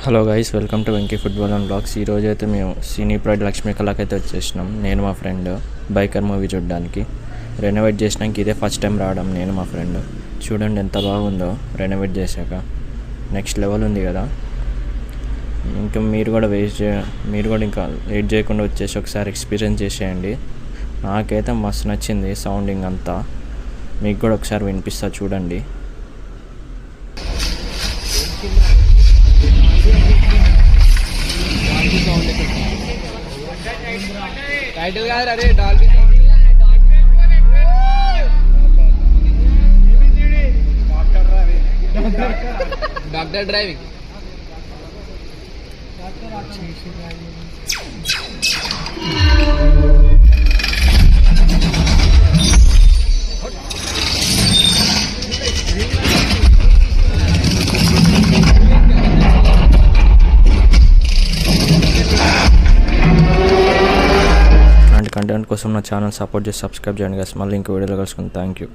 Hello guys, welcome to Venky football and blogs. ఈరోజు అయితే మేము సినీ ప్రైడ్ లక్ష్మీ కళకి అయితే వచ్చేసినాం. నేను మా ఫ్రెండ్ బైకర్ మూవీ చూడడానికి. రెనోవేట్ చేసినాక ఇదే ఫస్ట్ టైం రావడం నేను మా ఫ్రెండ్. చూడండి ఎంత బాగుందో రెనోవేట్ చేశాక. నెక్స్ట్ లెవెల్ ఉంది కదా. ఇంకా మీరు కూడా ఇంకా వెయిట్ చేయకుండా వచ్చేసి ఒకసారి ఎక్స్పీరియన్స్ చేసేయండి. నాకైతే మస్తు నచ్చింది సౌండింగ్ అంతా. మీకు కూడా ఒకసారి వినిపిస్తా చూడండి. టైటిల్ కాదు అరే డాల్బీ డాక్టర్ డ్రైవింగ్. కంటెంట్ కోసం నా ఛానల్ సపోర్ట్ చేసి సబ్స్క్రైబ్ చేయండి guys. మళ్ళీ ఇంకో వీడియోలో కలుసుకుంటాం. Thank you.